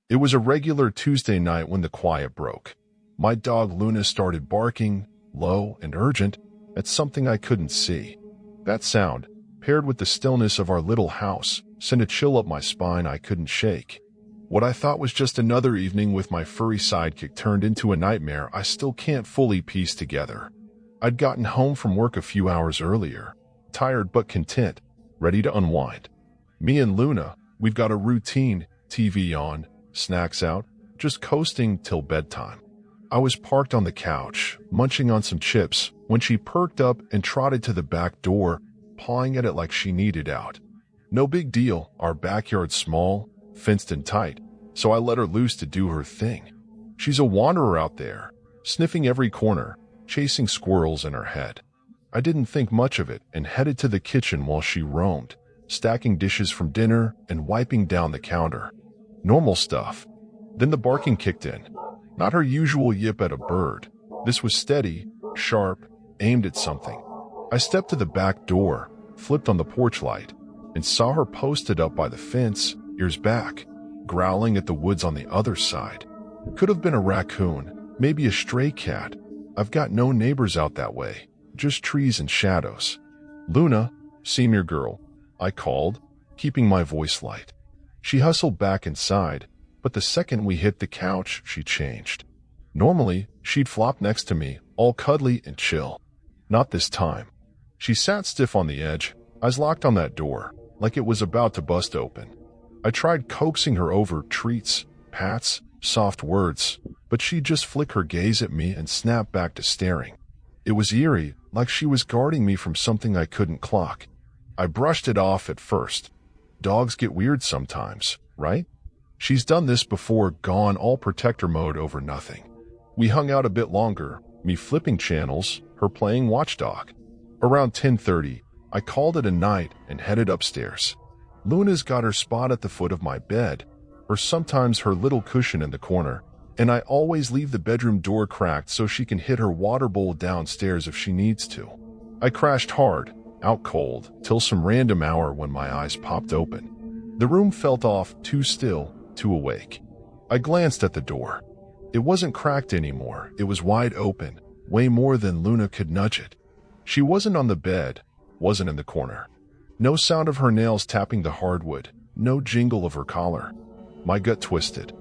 It was a regular Tuesday night when the quiet broke. My dog Luna started barking, low and urgent, at something I couldn't see. That sound, paired with the stillness of our little house, sent a chill up my spine I couldn't shake. What I thought was just another evening with my furry sidekick turned into a nightmare I still can't fully piece together. I'd gotten home from work a few hours earlier, tired but content, ready to unwind. Me and Luna, we've got a routine, TV on, snacks out, just coasting till bedtime. I was parked on the couch, munching on some chips, when she perked up and trotted to the back door, pawing at it like she needed out. No big deal, our backyard's small, fenced in tight, so I let her loose to do her thing. She's a wanderer out there, sniffing every corner, chasing squirrels in her head. I didn't think much of it and headed to the kitchen while she roamed, stacking dishes from dinner and wiping down the counter. Normal stuff. Then the barking kicked in. Not her usual yip at a bird. This was steady, sharp, aimed at something. I stepped to the back door, flipped on the porch light, and saw her posted up by the fence, ears back, growling at the woods on the other side. Could have been a raccoon, maybe a stray cat. I've got no neighbors out that way, just trees and shadows. "Luna, see me, girl," I called, keeping my voice light. She hustled back inside, but the second we hit the couch, she changed. Normally, she'd flop next to me, all cuddly and chill. Not this time. She sat stiff on the edge, eyes locked on that door, like it was about to bust open. I tried coaxing her over treats, pats, soft words, but she'd just flick her gaze at me and snap back to staring. It was eerie, like she was guarding me from something I couldn't clock. I brushed it off at first. Dogs get weird sometimes, right? She's done this before, gone all protector mode over nothing. We hung out a bit longer, me flipping channels, her playing watchdog. Around 10:30, I called it a night and headed upstairs. Luna's got her spot at the foot of my bed, or sometimes her little cushion in the corner, and I always leave the bedroom door cracked so she can hit her water bowl downstairs if she needs to. I crashed hard, out cold, till some random hour when my eyes popped open. The room felt off, too still, too awake. I glanced at the door. It wasn't cracked anymore, it was wide open, way more than Luna could nudge it. She wasn't on the bed, wasn't in the corner. No sound of her nails tapping the hardwood, no jingle of her collar. My gut twisted.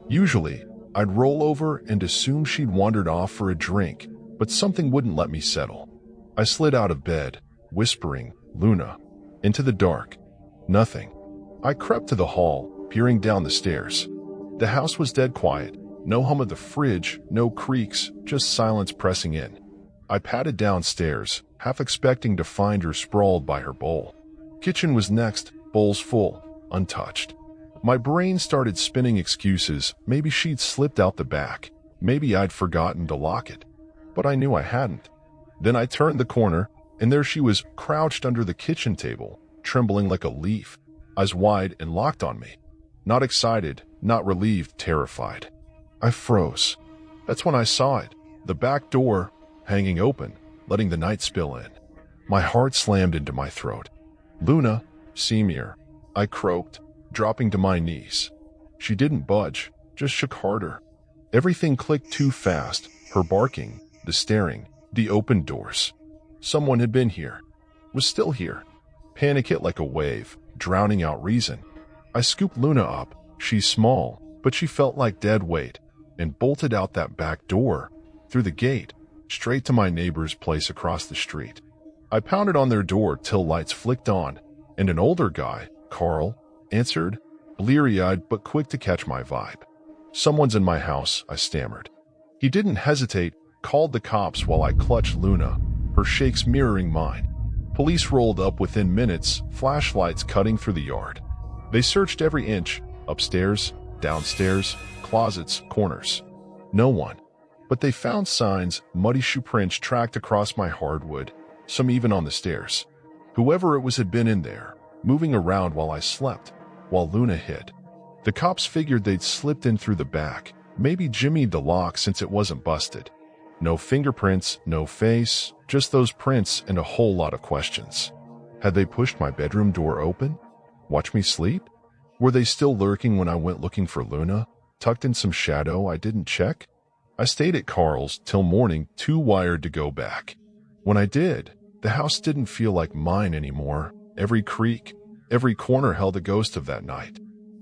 Usually, I'd roll over and assume she'd wandered off for a drink, but something wouldn't let me settle. I slid out of bed, whispering, "Luna," into the dark. Nothing. I crept to the hall, peering down the stairs. The house was dead quiet. No hum of the fridge, no creaks, just silence pressing in. I padded downstairs, half expecting to find her sprawled by her bowl. Kitchen was next, bowls full, untouched. My brain started spinning excuses. Maybe she'd slipped out the back. Maybe I'd forgotten to lock it. But I knew I hadn't. Then I turned the corner, and there she was, crouched under the kitchen table, trembling like a leaf, eyes wide and locked on me. Not excited, not relieved, terrified. I froze. That's when I saw it, the back door, hanging open, letting the night spill in. My heart slammed into my throat. "Luna, see me," I croaked, dropping to my knees. She didn't budge, just shook harder. Everything clicked too fast, her barking, the staring, the open doors. Someone had been here, was still here. Panic hit like a wave, drowning out reason. I scooped Luna up. She's small, but she felt like dead weight, and bolted out that back door, through the gate, straight to my neighbor's place across the street. I pounded on their door till lights flicked on, and an older guy, Carl, answered, bleary-eyed but quick to catch my vibe. "Someone's in my house," I stammered. He didn't hesitate, called the cops while I clutched Luna, her shakes mirroring mine. Police rolled up within minutes, flashlights cutting through the yard. They searched every inch, upstairs, downstairs, closets, corners. No one. But they found signs, muddy shoe prints tracked across my hardwood, some even on the stairs. Whoever it was had been in there, moving around while I slept, while Luna hid. The cops figured they'd slipped in through the back, maybe jimmied the lock since it wasn't busted. No fingerprints, no face, just those prints and a whole lot of questions. Had they pushed my bedroom door open? Watch me sleep? Were they still lurking when I went looking for Luna? tucked in some shadow I didn't check? I stayed at Carl's till morning, too wired to go back. When I did, the house didn't feel like mine anymore. Every creak, every corner held a ghost of that night.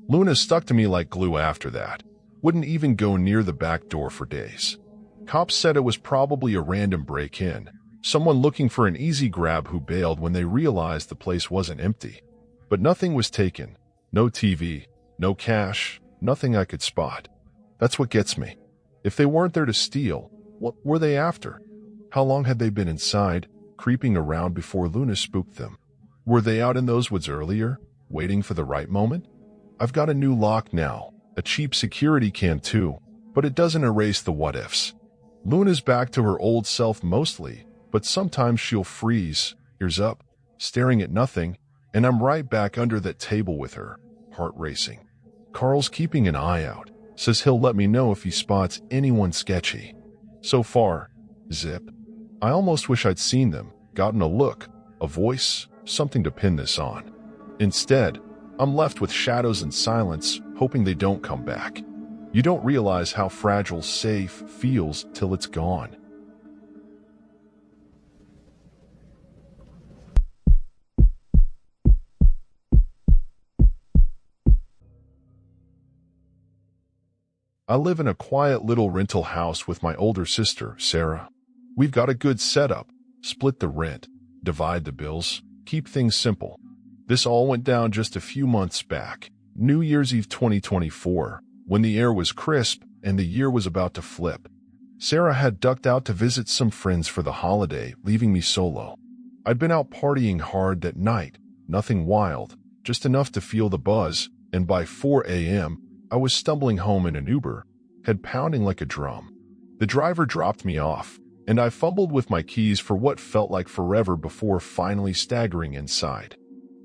Luna stuck to me like glue after that. Wouldn't even go near the back door for days. Cops said it was probably a random break-in, someone looking for an easy grab who bailed when they realized the place wasn't empty. But nothing was taken. No TV, no cash, nothing I could spot. That's what gets me. If they weren't there to steal, what were they after? How long had they been inside, creeping around before Luna spooked them? Were they out in those woods earlier, waiting for the right moment? I've got a new lock now, a cheap security cam too, but it doesn't erase the what-ifs. Luna's back to her old self mostly, but sometimes she'll freeze, ears up, staring at nothing, and I'm right back under that table with her, heart racing. Carl's keeping an eye out, says he'll let me know if he spots anyone sketchy. So far, zip. I almost wish I'd seen them, gotten a look, a voice, something to pin this on. Instead, I'm left with shadows and silence, hoping they don't come back. You don't realize how fragile safe feels till it's gone. I live in a quiet little rental house with my older sister, Sarah. We've got a good setup, split the rent, divide the bills, keep things simple. This all went down just a few months back, New Year's Eve 2024, when the air was crisp and the year was about to flip. Sarah had ducked out to visit some friends for the holiday, leaving me solo. I'd been out partying hard that night, nothing wild, just enough to feel the buzz, and by 4 a.m., I was stumbling home in an Uber, head pounding like a drum. The driver dropped me off, and I fumbled with my keys for what felt like forever before finally staggering inside.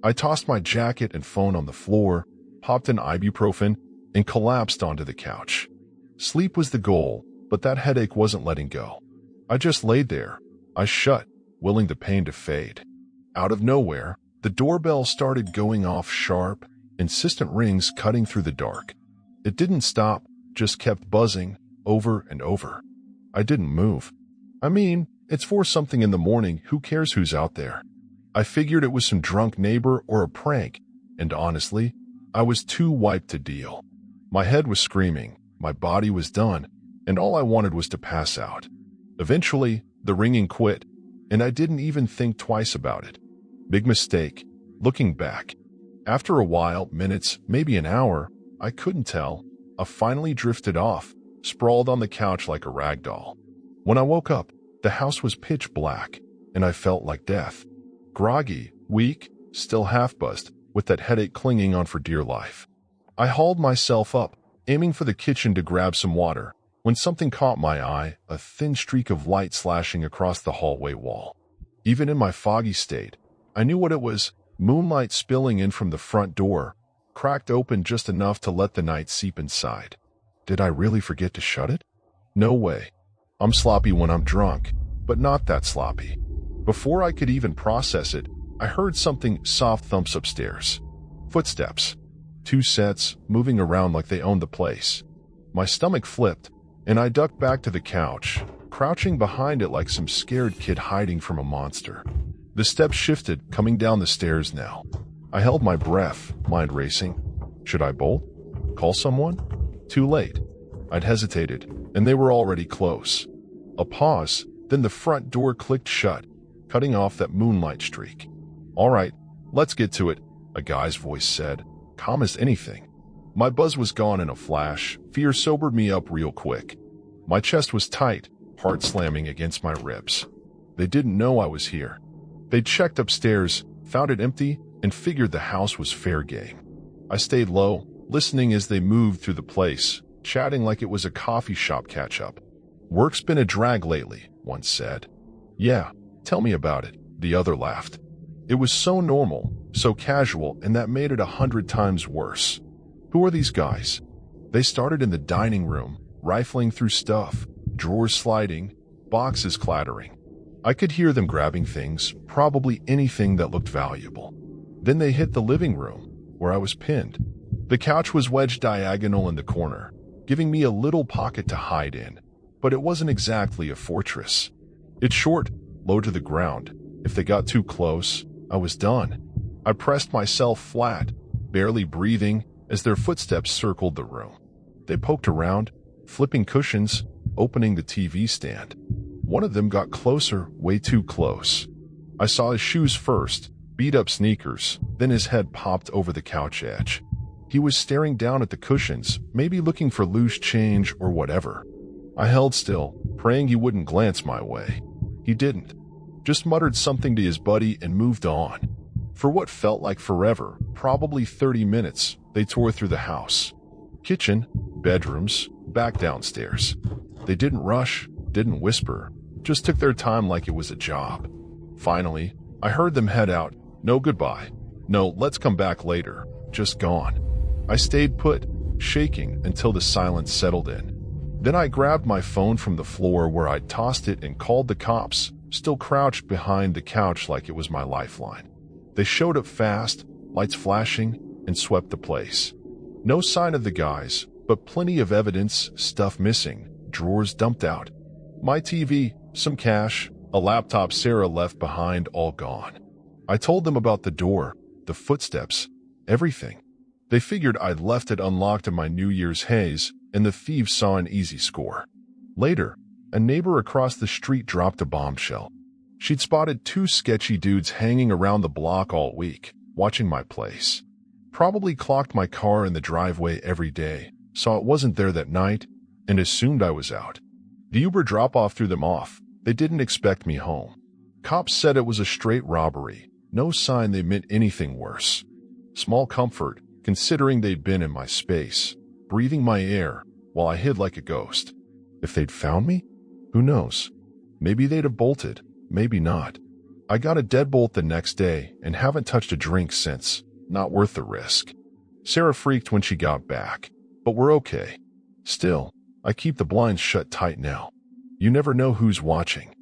I tossed my jacket and phone on the floor, popped an ibuprofen, and collapsed onto the couch. Sleep was the goal, but that headache wasn't letting go. I just laid there, eyes shut, willing the pain to fade. Out of nowhere, the doorbell started going off sharp, insistent rings cutting through the dark. It didn't stop, just kept buzzing, over and over. I didn't move. I mean, it's 4-something in the morning, who cares who's out there? I figured it was some drunk neighbor or a prank, and honestly, I was too wiped to deal. My head was screaming, my body was done, and all I wanted was to pass out. Eventually, the ringing quit, and I didn't even think twice about it. Big mistake, looking back. After a while, minutes, maybe an hour, I couldn't tell, I finally drifted off, sprawled on the couch like a rag doll. When I woke up, the house was pitch black, and I felt like death. Groggy, weak, still half-buzzed, with that headache clinging on for dear life. I hauled myself up, aiming for the kitchen to grab some water, when something caught my eye, a thin streak of light slashing across the hallway wall. Even in my foggy state, I knew what it was, moonlight spilling in from the front door, cracked open just enough to let the night seep inside. Did I really forget to shut it? No way. I'm sloppy when I'm drunk, but not that sloppy. Before I could even process it, I heard something soft thumps upstairs. Footsteps. 2 sets, moving around like they owned the place. My stomach flipped, and I ducked back to the couch, crouching behind it like some scared kid hiding from a monster. The steps shifted, coming down the stairs now. I held my breath, mind racing. Should I bolt? Call someone? Too late. I'd hesitated, and they were already close. A pause, then the front door clicked shut, cutting off that moonlight streak. All right, let's get to it, a guy's voice said, calm as anything. My buzz was gone in a flash, fear sobered me up real quick. My chest was tight, heart slamming against my ribs. They didn't know I was here. They'd checked upstairs, found it empty, and figured the house was fair game. I stayed low, listening as they moved through the place, chatting like it was a coffee shop catch-up. Work's been a drag lately, one said. Yeah, tell me about it, the other laughed. It was so normal, so casual, and that made it 100 times worse. Who are these guys? They started in the dining room, rifling through stuff, drawers sliding, boxes clattering. I could hear them grabbing things, probably anything that looked valuable. Then they hit the living room, where I was pinned. The couch was wedged diagonal in the corner. giving me a little pocket to hide in, but it wasn't exactly a fortress. It's short, low to the ground. If they got too close, I was done. I pressed myself flat, barely breathing, as their footsteps circled the room. They poked around, flipping cushions, opening the TV stand. One of them got closer, way too close. I saw his shoes first, beat-up sneakers, then his head popped over the couch edge. He was staring down at the cushions, maybe looking for loose change or whatever. I held still, praying he wouldn't glance my way. He didn't. Just muttered something to his buddy and moved on. For what felt like forever, probably 30 minutes, they tore through the house. Kitchen, bedrooms, back downstairs. They didn't rush, didn't whisper, just took their time like it was a job. Finally, I heard them head out. No goodbye. No, let's come back later. Just gone. I stayed put, shaking until the silence settled in. Then I grabbed my phone from the floor where I'd tossed it and called the cops, still crouched behind the couch like it was my lifeline. They showed up fast, lights flashing, and swept the place. No sign of the guys, but plenty of evidence, stuff missing, drawers dumped out. My TV, some cash, a laptop Sarah left behind, all gone. I told them about the door, the footsteps, everything. They figured I'd left it unlocked in my New Year's haze, and the thieves saw an easy score. Later, a neighbor across the street dropped a bombshell. She'd spotted two sketchy dudes hanging around the block all week, watching my place. Probably clocked my car in the driveway every day, saw it wasn't there that night, and assumed I was out. The Uber drop-off threw them off. They didn't expect me home. Cops said it was a straight robbery, no sign they meant anything worse. Small comfort, considering they'd been in my space, breathing my air, while I hid like a ghost. If they'd found me? Who knows? Maybe they'd have bolted, maybe not. I got a deadbolt the next day and haven't touched a drink since. Not worth the risk. Sarah freaked when she got back, but we're okay. Still, I keep the blinds shut tight now. You never know who's watching.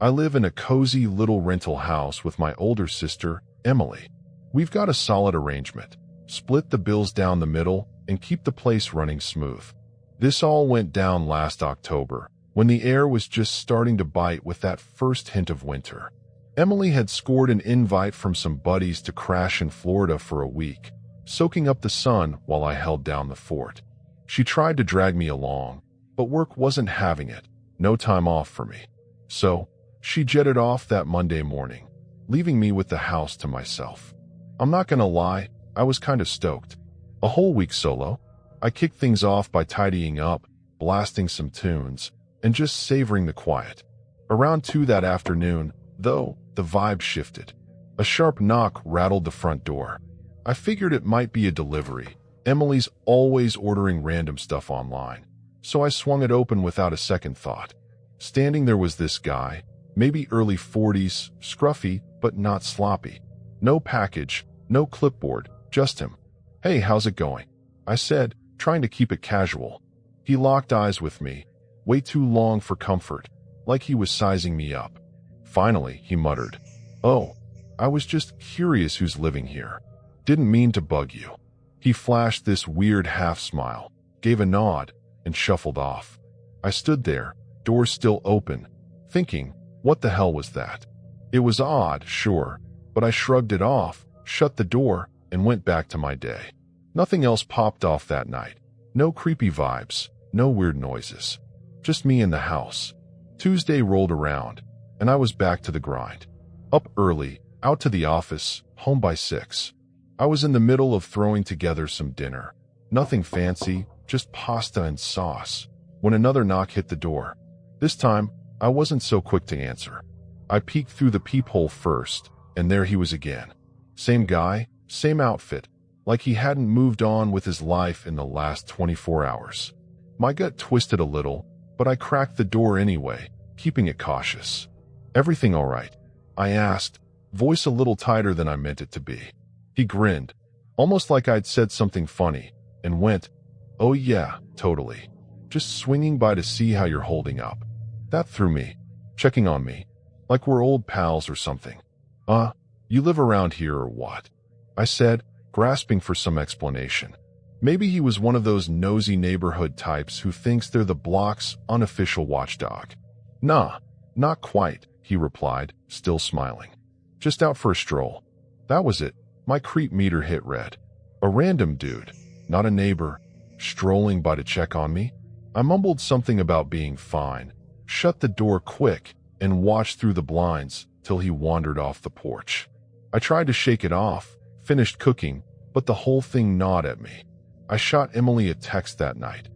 I live in a cozy little rental house with my older sister, Emily. We've got a solid arrangement. Split the bills down the middle and keep the place running smooth. This all went down last October, when the air was just starting to bite with that first hint of winter. Emily had scored an invite from some buddies to crash in Florida for a week, soaking up the sun while I held down the fort. She tried to drag me along, but work wasn't having it. No time off for me. So, she jetted off that Monday morning, leaving me with the house to myself. I'm not gonna lie, I was kind of stoked. A whole week solo. I kicked things off by tidying up, blasting some tunes, and just savoring the quiet. Around 2 that afternoon, though, the vibe shifted. A sharp knock rattled the front door. I figured it might be a delivery. Emily's always ordering random stuff online, so I swung it open without a second thought. Standing there was this guy, maybe early 40s, scruffy, but not sloppy. No package, no clipboard, just him. "Hey, how's it going?" I said, trying to keep it casual. He locked eyes with me, way too long for comfort, like he was sizing me up. Finally, he muttered, "Oh, I was just curious who's living here. Didn't mean to bug you." He flashed this weird half-smile, gave a nod, and shuffled off. I stood there, door still open, thinking, what the hell was that? It was odd, sure, but I shrugged it off, shut the door, and went back to my day. Nothing else popped off that night. No creepy vibes, no weird noises. Just me in the house. Tuesday rolled around, and I was back to the grind. Up early, out to the office, home by 6. I was in the middle of throwing together some dinner. Nothing fancy, just pasta and sauce, when another knock hit the door. This time, I wasn't so quick to answer. I peeked through the peephole first, and there he was again. Same guy, same outfit, like he hadn't moved on with his life in the last 24 hours. My gut twisted a little, but I cracked the door anyway, keeping it cautious. "Everything all right?" I asked, voice a little tighter than I meant it to be. He grinned, almost like I'd said something funny, and went, "Oh yeah, totally. Just swinging by to see how you're holding up." That threw me. checking on me, like we're old pals or something. You live around here or what? I said, grasping for some explanation. Maybe he was one of those nosy neighborhood types who thinks they're the block's unofficial watchdog. Nah, not quite, he replied, still smiling. Just out for a stroll. That was it. My creep meter hit red. A random dude, not a neighbor, strolling by to check on me. I mumbled something about being fine, shut the door quick, and watched through the blinds till he wandered off the porch. I tried to shake it off, finished cooking, but the whole thing gnawed at me. I shot Emily a text that night.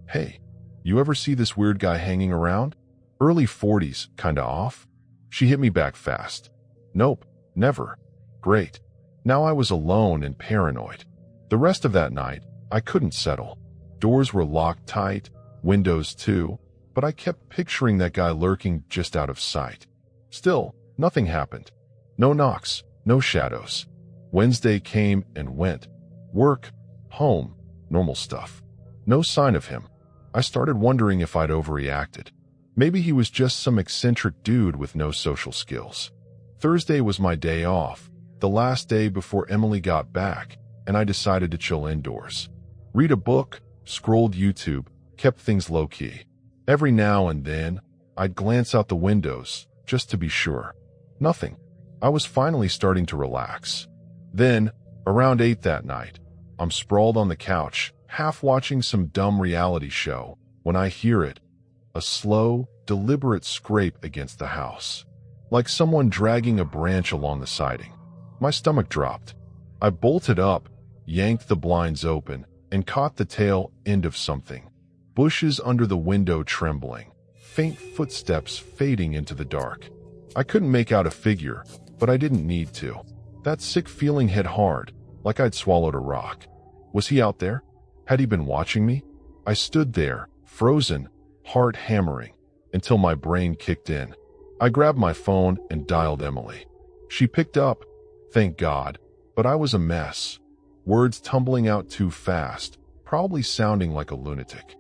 Hey, you ever see this weird guy hanging around? Early 40s, kinda off? She hit me back fast. Nope, never. Great. Now I was alone and paranoid. The rest of that night, I couldn't settle. Doors were locked tight, windows too, but I kept picturing that guy lurking just out of sight. Still, nothing happened. No knocks, no shadows. Wednesday came and went. Work, home, normal stuff. No sign of him. I started wondering if I'd overreacted. Maybe he was just some eccentric dude with no social skills. Thursday was my day off, the last day before Emily got back, and I decided to chill indoors. Read a book, scrolled YouTube, kept things low-key. Every now and then, I'd glance out the windows, just to be sure. Nothing. I was finally starting to relax. Then, around 8 that night, I'm sprawled on the couch, half watching some dumb reality show, when I hear it. A slow, deliberate scrape against the house. Like someone dragging a branch along the siding. My stomach dropped. I bolted up, yanked the blinds open, and caught the tail end of something. Bushes under the window trembling. Faint footsteps fading into the dark. I couldn't make out a figure, but I didn't need to. That sick feeling hit hard, like I'd swallowed a rock. Was he out there? Had he been watching me? I stood there, frozen, heart hammering, until my brain kicked in. I grabbed my phone and dialed Emily. She picked up, thank God, but I was a mess. Words tumbling out too fast, probably sounding like a lunatic.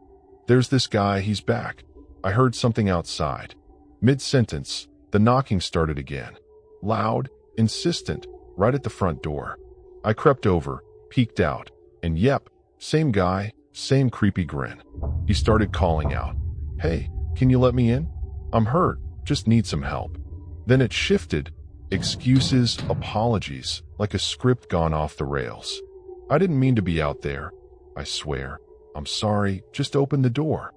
There's this guy, he's back. I heard something outside. Mid-sentence, the knocking started again. Loud, insistent, right at the front door. I crept over, peeked out, and yep, same guy, same creepy grin. He started calling out, "Hey, can you let me in? I'm hurt, just need some help." Then it shifted, excuses, apologies, like a script gone off the rails. I didn't mean to be out there, I swear. I'm sorry, just open the door.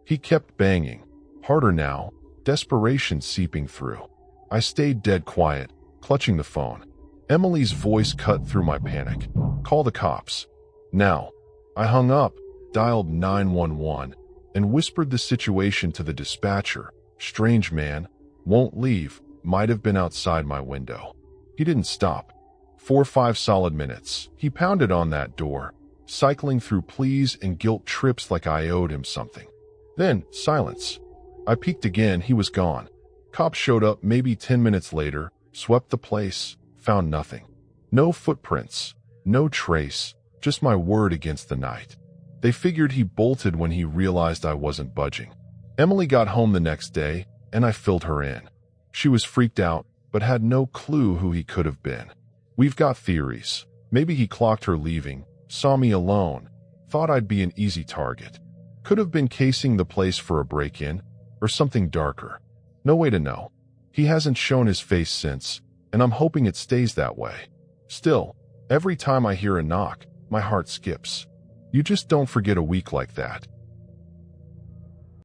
He kept banging, harder now, desperation seeping through. I stayed dead quiet, clutching the phone. Emily's voice cut through my panic. "Call the cops. Now." I hung up, dialed 911, and whispered the situation to the dispatcher. Strange man, won't leave, might have been outside my window. He didn't stop. 4 or 5 solid minutes. He pounded on that door, cycling through pleas and guilt trips like I owed him something. Then, silence. I peeked again, he was gone. Cops showed up maybe 10 minutes later, swept the place, found nothing. No footprints, no trace, just my word against the night. They figured he bolted when he realized I wasn't budging. Emily got home the next day, and I filled her in. She was freaked out, but had no clue who he could have been. We've got theories. Maybe he clocked her leaving, saw me alone, thought I'd be an easy target. Could have been casing the place for a break-in, or something darker. No way to know. He hasn't shown his face since, and I'm hoping it stays that way. Still, every time I hear a knock, my heart skips. You just don't forget a week like that.